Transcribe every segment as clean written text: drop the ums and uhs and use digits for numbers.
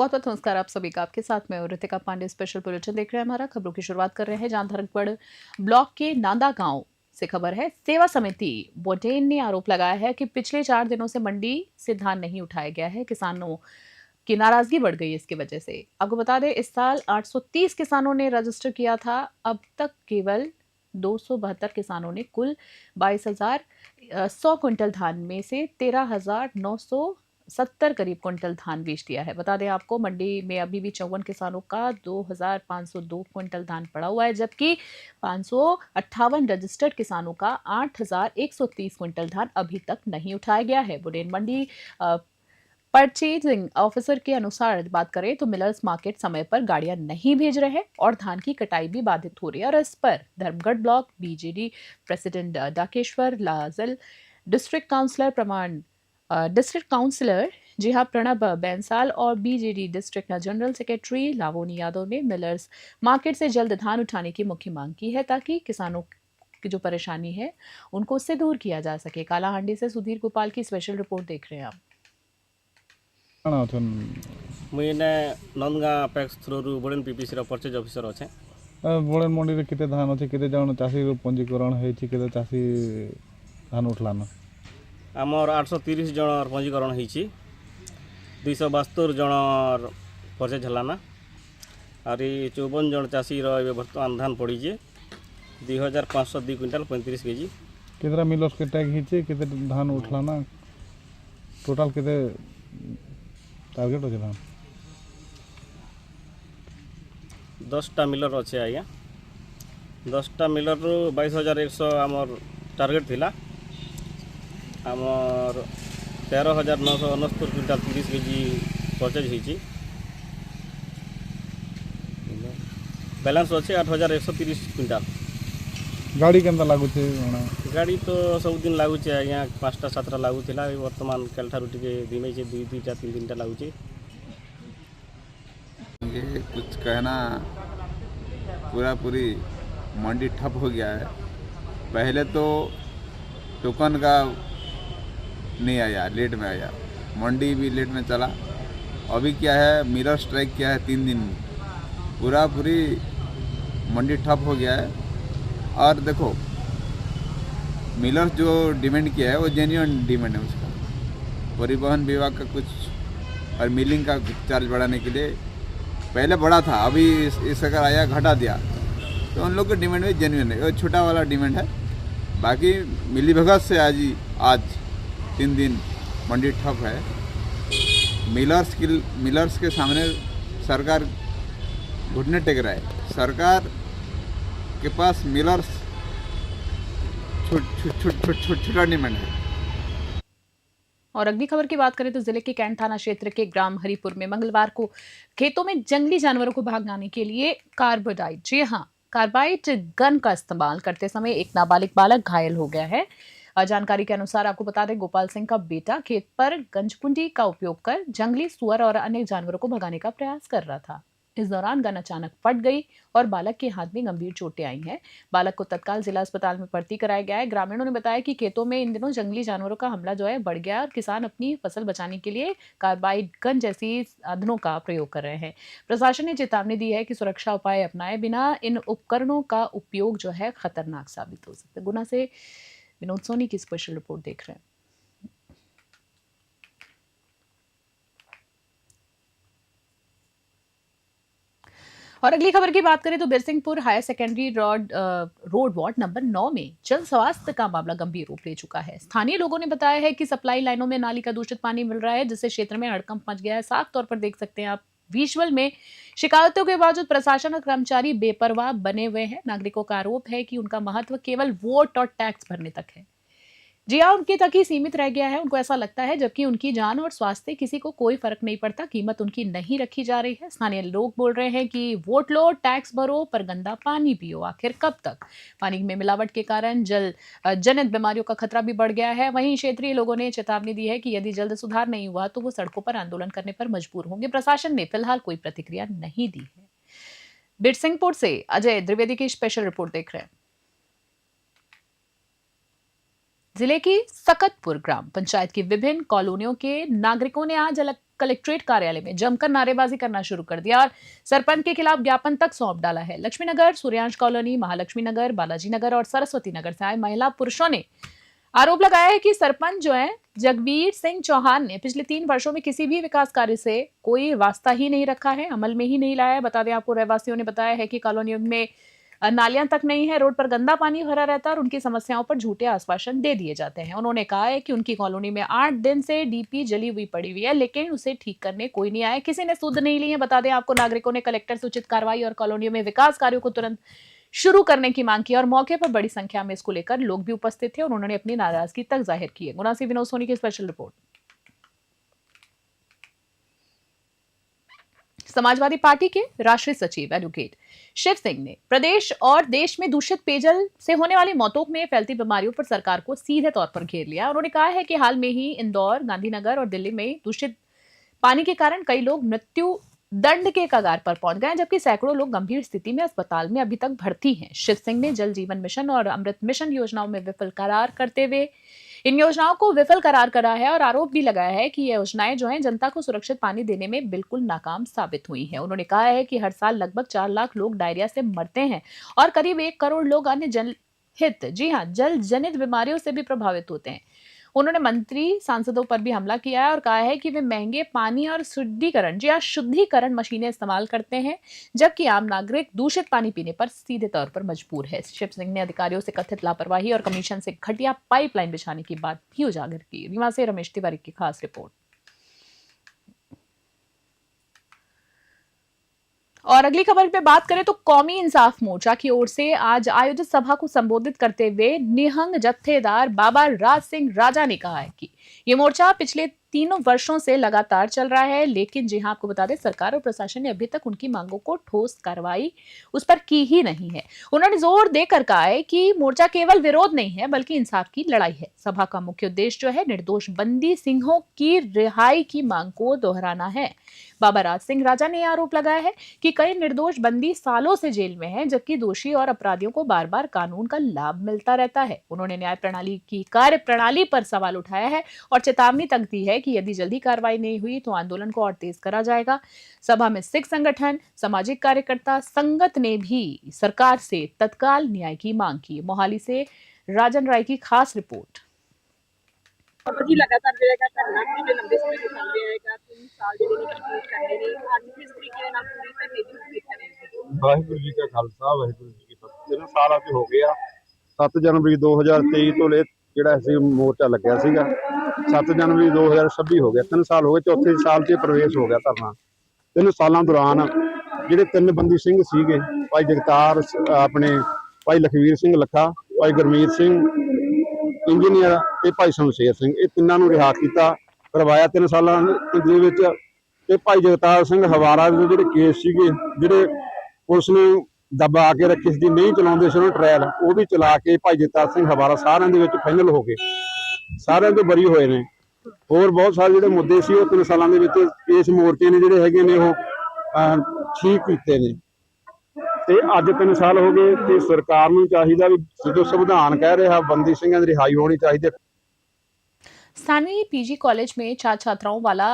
बहुत बहुत नमस्कार आप सभी का। आपके साथ मैं ऋतिका पांडे स्पेशल बुलेटिन देख रहे हैं। हमारा खबरों की शुरुआत कर रहे हैं जहां धर्मगढ़ ब्लॉक के नांदा गांव से खबर है। सेवा समिति बोटेन ने आरोप लगाया है कि पिछले 4 दिनों से मंडी से धान नहीं उठाया गया है। किसानों की नाराजगी बढ़ गई इसकी वजह से। आपको बता दें इस साल 830 किसानों ने रजिस्टर किया था। अब तक केवल 272 किसानों ने कुल 22,100 क्विंटल धान में से 13,970 करीब क्विंटल धान बेच दिया है। बता दें आपको मंडी में अभी भी 54 किसानों का 2,502 क्विंटल धान पड़ा हुआ है, जबकि 558 रजिस्टर्ड किसानों का 8,130 क्विंटल धान अभी तक नहीं उठाया गया है। बुडेन मंडी परचेजिंग ऑफिसर के अनुसार बात करें तो मिलर्स मार्केट समय पर गाड़ियां नहीं भेज रहे हैं और धान की कटाई भी बाधित हो रही है। और इस पर Dharamgarh block BJD president Dakeshwar Lajal, district councillor जी हाँ प्रणब बैंसाल और BJD district general secretary Lavoni Yadav ने मिलर्स मार्केट से जल्द धान उठाने की मुख्य मांग की है, ताकि किसानों की जो परेशानी है उनको उससे दूर किया जा सके। कालाहांडी से सुधीर गोपाल की स्पेशल रिपोर्ट देख रहे हैं आप। मुझे Nandgaon PACS through Bordan PPC purchase officer अच्छे। बोर्डन मंडी रे केते धान अच्छे केते जन चाषी पंजीकरण होती केते चाषी धान उठलान आमर 830 जन पंजीकरण होती 272 जन परचेज हलाना और 54 जन चाषी बर्तमान धान पड़ी 2502 क्विंटाल 35 केजी केतरा मिलर्स के टैग हिचे केते धान उठलाना टोटल केते टारगेट अच्छे धान 10टा मिलर अच्छे आज्ञा 10टा मिलर रु 22,100 आमर टार्गेट थिला आमर 13,969 क्विंटाल 30 केजी परचेज होती बैलेंस अच्छे 8,130 क्विंटाल। गाड़ी केनता लागू छे गाड़ी तो सब दिन लगुच आज्ञा 5टा 7टा लगुला बर्तमान कल ठार टे दिमे 2-2टा 3-3टा लगुच। कुछ कहना पूरी मंडी ठप हो गया है। पहले तो टोकन का नहीं आया, लेट में आया, मंडी भी लेट में चला। अभी क्या है मिरर स्ट्राइक किया है 3 दिन पूरी मंडी ठप हो गया है। और देखो मिलर जो डिमांड किया है वो जेन्युइन डिमांड है उसका। परिवहन विभाग का कुछ और मिलिंग का चार्ज बढ़ाने के लिए पहले बड़ा था, अभी इस अगर आया घटा दिया तो उन लोग का डिमांड भी जेन्युइन है। वो छोटा वाला डिमांड है। बाकी मिली भगत से आज 3 दिन मंडी ठप है। मिलर्स के सामने सरकार घुटने टेक रहा है। सरकार के पास मिलर्स छोटा डिमांड है। और अगली खबर की बात करें तो जिले के कैंट थाना क्षेत्र के ग्राम हरिपुर में मंगलवार को खेतों में जंगली जानवरों को भगाने के लिए कार्बाइड, जी हाँ कार्बाइड गन का इस्तेमाल करते समय एक नाबालिग बालक घायल हो गया है। जानकारी के अनुसार आपको बता दें गोपाल सिंह का बेटा खेत पर गंजकुंडी का उपयोग कर जंगली सुअर और अन्य जानवरों को भगाने का प्रयास कर रहा था। इस दौरान गन अचानक फट गई और बालक के हाथ में गंभीर चोटें आई हैं। बालक को तत्काल जिला अस्पताल में भर्ती कराया गया है। ग्रामीणों ने बताया कि खेतों में इन दिनों जंगली जानवरों का हमला जो है बढ़ गया है और किसान अपनी फसल बचाने के लिए कार्बाइड गन जैसी साधनों का प्रयोग कर रहे हैं। प्रशासन ने चेतावनी दी है कि सुरक्षा उपाय अपनाए बिना इन उपकरणों का उपयोग जो है खतरनाक साबित हो सकता है। गुना से विनोद सोनी की स्पेशल रिपोर्ट देख रहे हैं। और अगली खबर की बात करें तो Birsinghpur higher secondary road ward number 9 में जन स्वास्थ्य का मामला गंभीर रूप ले चुका है। स्थानीय लोगों ने बताया है कि सप्लाई लाइनों में नाली का दूषित पानी मिल रहा है, जिससे क्षेत्र में हड़कंप मच गया है। साफ तौर पर देख सकते हैं आप विजुअल में। शिकायतों के बावजूद प्रशासन और कर्मचारी बेपरवाह बने हुए हैं। नागरिकों का आरोप है कि उनका महत्व केवल वोट और टैक्स भरने तक है। जी हाँ, उनके तक ही सीमित रह गया है। उनको ऐसा लगता है जबकि उनकी जान और स्वास्थ्य किसी को कोई फर्क नहीं पड़ता। कीमत उनकी नहीं रखी जा रही है। स्थानीय लोग बोल रहे हैं कि वोट लो, टैक्स भरो, पर गंदा पानी पियो। आखिर कब तक? पानी में मिलावट के कारण जल जनित बीमारियों का खतरा भी बढ़ गया है। वहीं क्षेत्रीय लोगों ने चेतावनी दी है कि यदि जल्द सुधार नहीं हुआ तो वो सड़कों पर आंदोलन करने पर मजबूर होंगे। प्रशासन ने फिलहाल कोई प्रतिक्रिया नहीं दी है। बिरसिंहपुर से अजय द्विवेदी की स्पेशल रिपोर्ट देख रहे हैं। जिले की सकतपुर ग्राम पंचायत की विभिन्न कॉलोनियों के नागरिकों ने आज कलेक्ट्रेट कार्यालय में जमकर नारेबाजी करना शुरू कर दिया और सरपंच के खिलाफ ज्ञापन तक सौंप डाला है। लक्ष्मी नगर, सूर्यांश कॉलोनी, महालक्ष्मी नगर, बालाजी नगर और सरस्वती नगर से आए महिला पुरुषों ने आरोप लगाया है कि सरपंच जो है जगवीर सिंह चौहान ने पिछले 3 वर्षों में किसी भी विकास कार्य से कोई वास्ता ही नहीं रखा है, अमल में ही नहीं लाया है। बता दें आपको, रहवासियों ने बताया है कि कॉलोनियों में नालियां तक नहीं है, रोड पर गंदा पानी भरा रहता है और उनकी समस्याओं पर झूठे आश्वासन दे दिए जाते हैं। उन्होंने कहा है कि उनकी कॉलोनी में 8 दिन से डीपी जली हुई पड़ी हुई है, लेकिन उसे ठीक करने कोई नहीं आया, किसी ने सुध नहीं ली है। बता दें आपको, नागरिकों ने कलेक्टर से उचित कार्रवाई और कॉलोनियों में विकास कार्यों को तुरंत शुरू करने की मांग की और मौके पर बड़ी संख्या में इसको लेकर लोग भी उपस्थित थे और उन्होंने अपनी नाराजगी तक जाहिर की है। गुना से विनोद सोनी की स्पेशल रिपोर्ट। समाजवादी पार्टी के राष्ट्रीय सचिव एडवोकेट शिव सिंह ने प्रदेश और देश में दूषित पेयजल से होने वाली मौतों में फैलती बीमारियों पर सरकार को सीधे तौर पर घेर लिया। उन्होंने कहा है कि हाल में ही इंदौर, गांधीनगर और दिल्ली में दूषित पानी के कारण कई लोग मृत्यु दंड के कगार पर पहुंच गए, जबकि सैकड़ों लोग गंभीर स्थिति में अस्पताल में अभी तक भर्ती हैं। शिव सिंह ने जल जीवन मिशन और अमृत मिशन योजनाओं में विफल करार करते हुए इन योजनाओं को विफल करार करा है और आरोप भी लगाया है कि ये योजनाएं जो हैं जनता को सुरक्षित पानी देने में बिल्कुल नाकाम साबित हुई हैं। उन्होंने कहा है कि हर साल लगभग 4 लाख लोग डायरिया से मरते हैं और करीब 1 करोड़ लोग अन्य जल जनित बीमारियों से भी प्रभावित होते हैं। उन्होंने मंत्री सांसदों पर भी हमला किया है और कहा है कि वे महंगे पानी और शुद्धिकरण मशीनें इस्तेमाल करते हैं, जबकि आम नागरिक दूषित पानी पीने पर सीधे तौर पर मजबूर है। शिव सिंह ने अधिकारियों से कथित लापरवाही और कमीशन से घटिया पाइपलाइन बिछाने की बात भी उजागर की। रीवा से रमेश तिवारी की खास रिपोर्ट। और अगली खबर पे बात करें तो कौमी इंसाफ मोर्चा की ओर से आज आयोजित सभा को संबोधित करते हुए निहंग जत्थेदार बाबा राज सिंह राजा ने कहा है कि ये मोर्चा पिछले 3 वर्षों से लगातार चल रहा है, लेकिन जी हां, आपको बता दें सरकार और प्रशासन ने अभी तक उनकी मांगों को ठोस कार्रवाई उस पर की ही नहीं है। उन्होंने जोर देकर कहा है कि मोर्चा केवल विरोध नहीं है बल्कि इंसाफ की लड़ाई है। सभा का मुख्य उद्देश्य जो है निर्दोष बंदी सिंहों की रिहाई की मांग को दोहराना है। बाबा राज सिंह राजा ने आरोप लगाया है कि कई निर्दोष बंदी सालों से जेल में हैं, जबकि दोषी और अपराधियों को बार बार कानून का लाभ मिलता रहता है। उन्होंने न्याय प्रणाली की कार्य प्रणाली पर सवाल उठाया है और चेतावनी तक दी है कि यदि जल्दी कार्रवाई नहीं हुई तो आंदोलन को और तेज करा जाएगा। सभा में सिख संगठन, सामाजिक कार्यकर्ता संगत ने भी सरकार से तत्काल न्याय की मांग की। मोहाली से राजन राय की खास रिपोर्ट। जी लगातार रहेगा धरना पिछले लंबे समय से चल रहा है 3 साल ਜਿਹੜੇ ਨੇ ਕੰਪਲੀਟ ਕਰਨੇ ਨੇ ਅੱਜ ਕਿਸ ਤਰੀਕੇ ਦੇ ਨਾਲ ਪੂਰੀ ਧਰਨੇ ਦੀ ਕੰਪਲੀਟ ਕਰਨਗੇ। ਵਾਹਿਗੁਰੂ ਜੀ ਕਾ ਖਾਲਸਾ ਵਾਹਿਗੁਰੂ ਜੀ ਕੀ ਫਤਿਹ। 3 ਸਾਲ ਅੱਜ ਹੋ ਗਏ ਆ। 7 ਜਨਵਰੀ 2023 ਤੋਂ ਲੈ ਜਿਹੜਾ ਅਸੀਂ ਮੋਰਚਾ ਲੱਗਿਆ ਸੀਗਾ 7 ਜਨਵਰੀ 2026 ਹੋ ਗਿਆ। 3 ਸਾਲ ਹੋ ਗਏ, ਚੌਥੇ ਸਾਲ 'ਚ ਪ੍ਰਵੇਸ਼ ਹੋ ਗਿਆ ਧਰਨਾ। 3 ਸਾਲਾਂ ਦੌਰਾਨ ਜਿਹੜੇ 3 ਬੰਦੀ ਸਿੰਘ ਸੀਗੇ, ਭਾਈ ਜਗਤਾਰ ਆਪਣੇ ਭਾਈ ਲਖਵੀਰ ਸਿੰਘ ਲੱਖਾ, ਭਾਈ ਗੁਰਮੀਤ ਸਿੰਘ ਇੰਜੀਨੀਅਰ ਤੇ ਭਾਈ ਸ਼ਮਸ਼ੇਰ ਸਿੰਘ, ਇਹ ਤਿੰਨਾਂ ਨੂੰ ਰਿਹਾ ਕੀਤਾ ਕਰਵਾਇਆ 3 ਸਾਲਾਂ ਦੇ ਵਿੱਚ। ਤੇ ਭਾਈ ਜਗਤਾਰ ਸਿੰਘ ਹਵਾਰਾ ਦੇ ਜਿਹੜੇ ਕੇਸ ਸੀਗੇ, ਜਿਹੜੇ ਪੁਲਿਸ ਨੂੰ ਦਬਾ ਕੇ ਰੱਖੇ ਸੀ, ਨਹੀਂ ਚਲਾਉਂਦੇ ਸੀ ਉਹਨਾਂ ਟ੍ਰਾਇਲ, ਉਹ ਵੀ ਚਲਾ ਕੇ ਭਾਈ ਜਗਤਾਰ ਸਿੰਘ ਹਵਾਰਾ ਸਾਰਿਆਂ ਦੇ ਵਿੱਚ ਫਾਈਨਲ ਹੋ ਗਏ, ਸਾਰਿਆਂ ਤੋਂ ਬਰੀ ਹੋਏ ਨੇ। ਹੋਰ ਬਹੁਤ ਸਾਰੇ ਜਿਹੜੇ ਮੁੱਦੇ ਸੀ ਉਹ 3 ਸਾਲਾਂ ਦੇ ਵਿੱਚ ਇਸ ਮੋਰਚੇ ਨੇ ਜਿਹੜੇ ਹੈਗੇ ਨੇ ਉਹ ਠੀਕ ਕੀਤੇ ਨੇ। ਤੇ ਅੱਜ 3 ਸਾਲ ਹੋ ਗਏ ਤੇ ਸਰਕਾਰ ਨੂੰ ਚਾਹੀਦਾ ਵੀ ਜਦੋਂ संविधान कह रहा बंदी सिंह की रिहाई होनी चाहिए। स्थानीय पीजी कॉलेज में छात्र छात्राओं वाला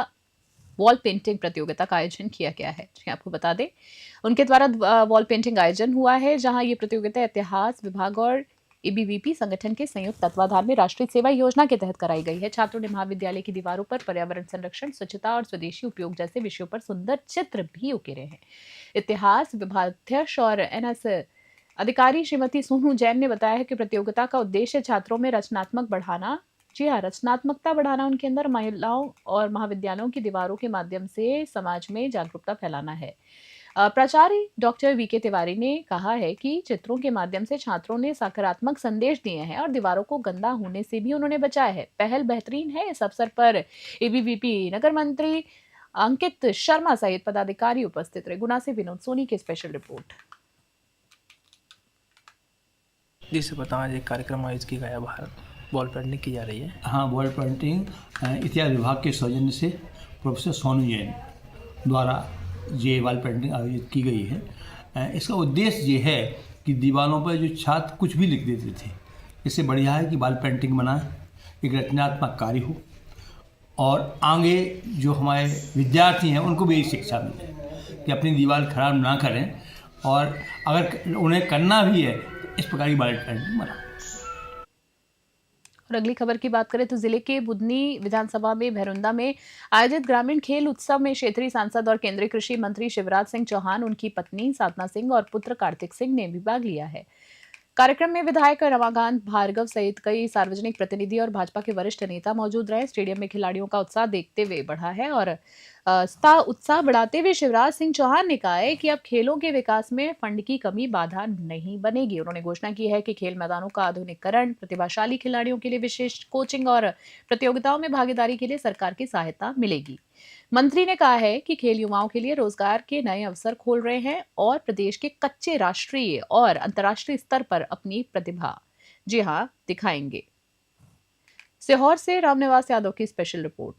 वॉल पेंटिंग प्रतियोगिता का आयोजन किया गया है। आपको बता दें उनके द्वारा वॉल पेंटिंग आयोजन हुआ है, जहां ये प्रतियोगिता इतिहास विभाग और एबीवीपी संगठन के संयुक्त तत्वाधान में राष्ट्रीय सेवा योजना के तहत कराई गई है। छात्रों ने महाविद्यालय की दीवारों पर पर्यावरण संरक्षण, स्वच्छता और स्वदेशी उपयोग जैसे विषयों पर सुंदर चित्र भी उकेरे हैं। इतिहास विभागाध्यक्ष और एनएस अधिकारी श्रीमती सोनू जैन ने बताया है कि प्रतियोगिता का उद्देश्य छात्रों में रचनात्मकता बढ़ाना, उनके अंदर महिलाओं और महाविद्यालयों की दीवारों के माध्यम से समाज में जागरूकता फैलाना है। प्राचार्य डॉक्टर वीके तिवारी ने कहा है कि चित्रों के माध्यम से छात्रों ने सकारात्मक संदेश दिए हैं और दीवारों को गंदा होने से भी उन्होंने बचाया है। पहल बेहतरीन है। इस अवसर पर एबीवीपी नगर मंत्री अंकित शर्मा सहित पदाधिकारी उपस्थित रहे। गुना से विनोद सोनी की स्पेशल रिपोर्ट। जी से बताओ, आज एक कार्यक्रम आयोजित किया गया, बाहर वॉल पेंटिंग की जा रही है। हाँ, वॉल पेंटिंग इतिहास विभाग के सौजन्य से प्रोफेसर सोनू जैन द्वारा ये वॉल पेंटिंग आयोजित की गई है। इसका उद्देश्य ये है कि दीवारों पर जो छात्र कुछ भी लिख देते थे, इससे बढ़िया है कि वॉल पेंटिंग बनाएं, एक रचनात्मक कार्य हो और आगे जो हमारे विद्यार्थी हैं उनको भी यही शिक्षा मिले कि अपनी दीवार खराब ना करें, और अगर उन्हें करना भी है तो इस प्रकार की बैलेट पेंटिंग बनाएं। और अगली खबर की बात करें तो जिले के बुधनी विधानसभा में भैरुंदा में आयोजित ग्रामीण खेल उत्सव में क्षेत्रीय सांसद और केंद्रीय कृषि मंत्री शिवराज सिंह चौहान, उनकी पत्नी साधना सिंह और पुत्र कार्तिक सिंह ने भी भाग लिया है। कार्यक्रम में विधायक रमाकांत भार्गव सहित कई सार्वजनिक प्रतिनिधि और भाजपा के वरिष्ठ नेता मौजूद रहे। स्टेडियम में खिलाड़ियों का उत्साह देखते हुए बढ़ा है और उत्साह बढ़ाते हुए शिवराज सिंह चौहान ने कहा है कि अब खेलों के विकास में फंड की कमी बाधा नहीं बनेगी। उन्होंने घोषणा की है कि खेल मैदानों का आधुनिकीकरण, प्रतिभाशाली खिलाड़ियों के लिए विशेष कोचिंग और प्रतियोगिताओं में भागीदारी के लिए सरकार की सहायता मिलेगी। मंत्री ने कहा है कि खेल युवाओं के लिए रोजगार के नए अवसर खोल रहे हैं और प्रदेश के कच्चे राष्ट्रीय और अंतर्राष्ट्रीय स्तर पर अपनी प्रतिभा दिखाएंगे। सीहोर से रामनिवास यादव की स्पेशल रिपोर्ट।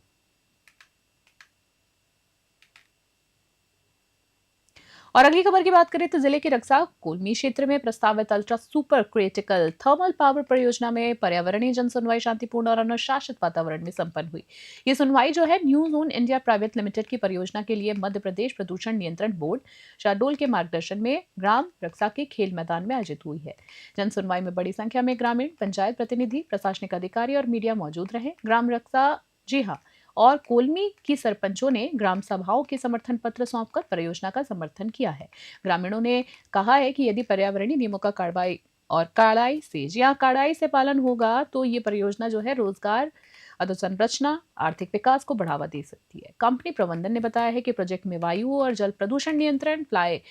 और अगली खबर की बात करें तो जिले के रक्सा कोलमी क्षेत्र में प्रस्तावित ultra super critical thermal power परियोजना में पर्यावरणीय जन सुनवाई शांतिपूर्ण और अनुशासित वातावरण में संपन्न हुई। ये सुनवाई जो है new zone India private limited की परियोजना के लिए मध्य प्रदेश प्रदूषण नियंत्रण बोर्ड शाहडोल के मार्गदर्शन में ग्राम रक्सा के खेल मैदान में आयोजित हुई है। जन सुनवाई में बड़ी संख्या में ग्रामीण, पंचायत प्रतिनिधि, प्रशासनिक अधिकारी और मीडिया मौजूद रहे। ग्राम रक्सा और कोलमी की सरपंचों ने ग्राम सभाओं के समर्थन पत्र सौंपकर परियोजना का समर्थन किया है। ग्रामीणों ने कहा है कि यदि पर्यावरणीय नियमों का कड़ाई से पालन होगा तो ये परियोजना जो है रोजगार, अधोसंरचना, आर्थिक विकास को बढ़ावा दे सकती है। कंपनी प्रबंधन ने बताया है कि प्रोजेक्ट में वायु और जल प्रदूषण नियंत्रण, फ्लाई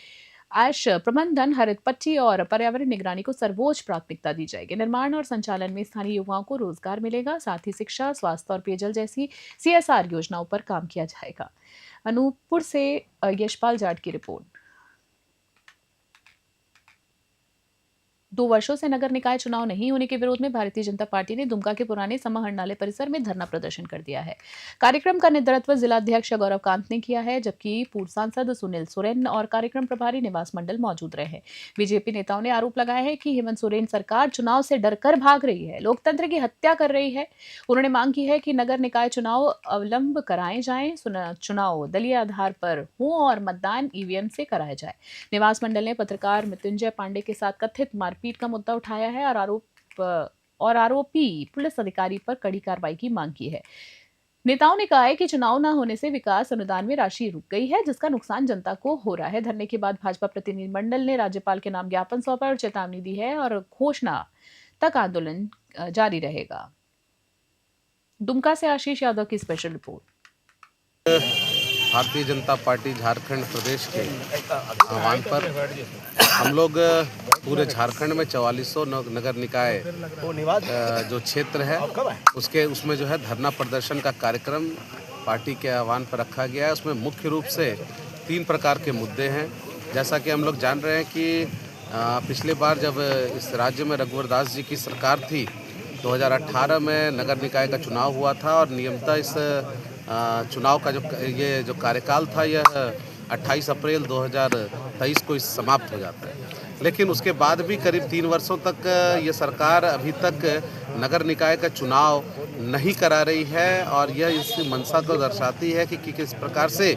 ऐश प्रबंधन, हरित पट्टी और पर्यावरण निगरानी को सर्वोच्च प्राथमिकता दी जाएगी। निर्माण और संचालन में स्थानीय युवाओं को रोजगार मिलेगा। साथ ही शिक्षा, स्वास्थ्य और पेयजल जैसी CSR योजनाओं पर काम किया जाएगा। अनूपपुर से यशपाल जाट की रिपोर्ट। 2 वर्षों से नगर निकाय चुनाव नहीं होने के विरोध में भारतीय जनता पार्टी ने दुमका के पुराने समाहरणालय परिसर में धरना प्रदर्शन कर दिया है। कार्यक्रम का नेतृत्व जिला अध्यक्ष गौरव कांत ने किया है, जबकि पूर्व सांसद सुनील सोरेन और कार्यक्रम प्रभारी निवास मंडल मौजूद रहे हैं। बीजेपी नेताओं ने आरोप लगाया है कि हेमंत सोरेन सरकार चुनाव से डरकर भाग रही है, लोकतंत्र की हत्या कर रही है। उन्होंने मांग की है कि नगर निकाय चुनाव अवलंब कराए जाएं, चुनाव दलीय आधार पर हो और मतदान EVM से कराया जाए। निवास मंडल ने पत्रकार मृत्युंजय पांडे के साथ कथित मारपीट का मुद्दा उठाया है और आरोपी पुलिस अधिकारी पर कड़ी कार्रवाई की मांग की है। नेताओं ने कहा है कि चुनाव न होने से विकास अनुदान में राशि रुक गई है, जिसका नुकसान जनता को हो रहा है। धरने के बाद भाजपा प्रतिनिधिमंडल ने राज्यपाल के नाम ज्ञापन सौंपा और चेतावनी दी है और घोषणा तक आंदोलन जारी रहेगा। दुमका से आशीष यादव की special report. Bharatiya Janata party Jharkhand प्रदेश के आह्वान पर हम लोग पूरे झारखंड में 4400 नगर निकाय जो क्षेत्र है उसमें जो है धरना प्रदर्शन का कार्यक्रम पार्टी के आह्वान पर रखा गया है। उसमें मुख्य रूप से 3 प्रकार के मुद्दे हैं। जैसा कि हम लोग जान रहे हैं कि पिछले बार जब इस राज्य में रघुवर दास जी की सरकार थी, 2018 में नगर निकाय का चुनाव हुआ था और नियमतः इस चुनाव का जो कार्यकाल था यह 28 अप्रैल 2023 को समाप्त हो जाता है। लेकिन उसके बाद भी करीब 3 वर्षों तक ये सरकार अभी तक नगर निकाय का चुनाव नहीं करा रही है और यह इस मंशा को दर्शाती है कि किस प्रकार से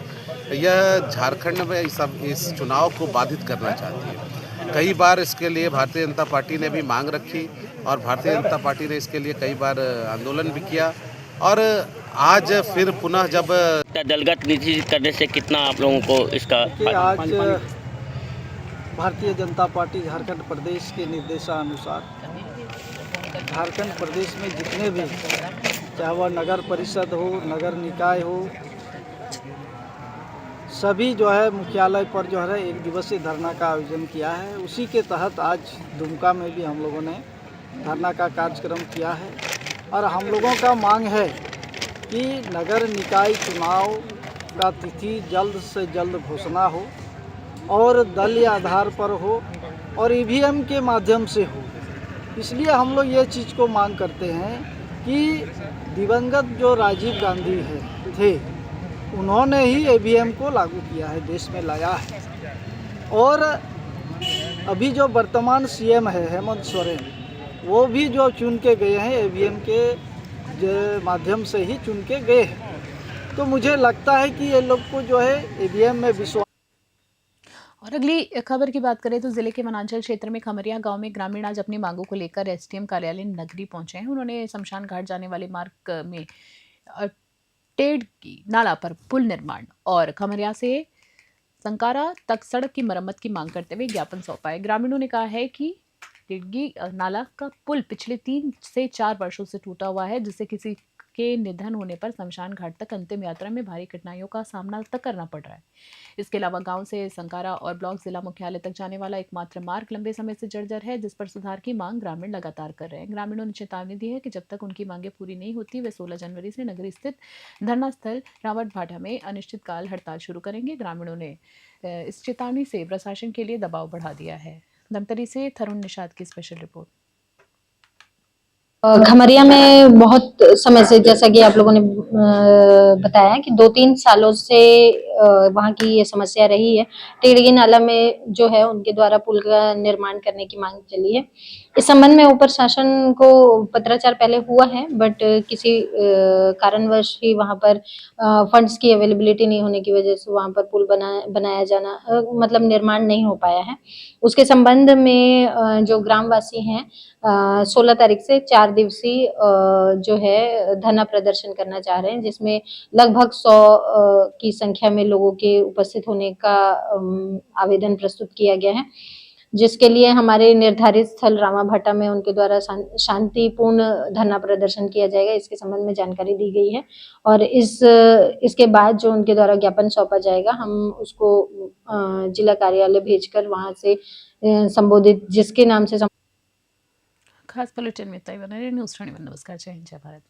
यह झारखंड में इस चुनाव को बाधित करना चाहती है। कई बार इसके लिए भारतीय जनता पार्टी ने भी मांग रखी और भारतीय जनता पार्टी ने इसके लिए कई बार आंदोलन भी किया और आज फिर पुनः जब दलगत नीति करने से कितना आप लोगों को इसका आज भारतीय जनता पार्टी झारखंड प्रदेश के निर्देशानुसार झारखंड प्रदेश में जितने भी, चाहे वह नगर परिषद हो, नगर निकाय हो, सभी जो है मुख्यालय पर जो है 1 दिवसीय धरना का आयोजन किया है। उसी के तहत आज दुमका में भी हम लोगों ने धरना का कार्यक्रम किया है और हम लोगों का मांग है कि नगर निकाय चुनाव का तिथि जल्द से जल्द घोषणा हो और दलीय आधार पर हो और EVM के माध्यम से हो। इसलिए हम लोग ये चीज़ को मांग करते हैं कि दिवंगत जो राजीव गांधी थे उन्होंने ही EVM को लागू किया है, देश में लाया है। और अभी जो वर्तमान CM है हेमंत सोरेन, वो भी जो चुन के गए हैं EVM के माध्यम से ही चुन के गए हैं। तो मुझे लगता है कि ये लोग को जो है ईवीएम में विश्वास। और अगली खबर की बात करें तो जिले के वनांचल क्षेत्र में खमरिया गांव में ग्रामीण आज अपनी मांगों को लेकर एसडीएम कार्यालय नगरी पहुंचे हैं। उन्होंने शमशान घाट जाने वाले मार्ग में टेढ़ की नाला पर पुल निर्माण और खमरिया से संकारा तक सड़क की मरम्मत की मांग करते हुए ज्ञापन सौंपा है। ग्रामीणों ने कहा है कि टिड्गी नाला का पुल पिछले 3 से 4 वर्षों से टूटा हुआ है, जिससे किसी के निधन होने पर शमशान घाट तक अंतिम यात्रा में भारी कठिनाइयों का सामना तक करना पड़ रहा है। इसके अलावा गांव से संकारा और ब्लॉक जिला मुख्यालय तक जाने वाला एकमात्र मार्ग लंबे समय से जर्जर है, जिस पर सुधार की मांग ग्रामीण लगातार कर रहे हैं। ग्रामीणों ने चेतावनी दी है कि जब तक उनकी मांगें पूरी नहीं होती वे 16 जनवरी से नगरी स्थित धरना स्थल रावट भाटा में अनिश्चितकाल हड़ताल शुरू करेंगे। ग्रामीणों ने इस चेतावनी से प्रशासन के लिए दबाव बढ़ा दिया है। धमतरी से थरुण निषाद की स्पेशल रिपोर्ट। खमरिया में बहुत समय से, जैसा कि आप लोगों ने बताया कि 2-3 सालों से वहाँ की ये समस्या रही है। टेढ़गी नाला में जो है उनके द्वारा पुल का निर्माण करने की मांग चली है। इस संबंध में ऊपर शासन को पत्राचार पहले हुआ है, बट किसी कारणवश ही वहाँ पर फंड्स की अवेलेबिलिटी नहीं होने की वजह से वहाँ पर पुल बनाया जाना मतलब निर्माण नहीं हो पाया है। उसके संबंध में जो ग्रामवासी हैं 16 तारीख से 4 दिवसीय जो है धरना प्रदर्शन करना चाह रहे हैं, जिसमें लगभग 100 की संख्या में लोगों के उपस्थित होने का आवेदन प्रस्तुत किया गया है, जिसके लिए हमारे निर्धारित स्थल रामाभाटा में उनके द्वारा शांतिपूर्ण धरना प्रदर्शन किया जाएगा। इसके संबंध में जानकारी दी गई है और इसके बाद जो उनके द्वारा ज्ञापन सौंपा जाएगा, हम उसको जिला कार्यालय भेजकर वहां से संबोधित जिसके नाम से खास बुलेटिन में इतना ही। बने रहिए न्यूज़ 21। नमस्कार, जय हिंद, जय भारत।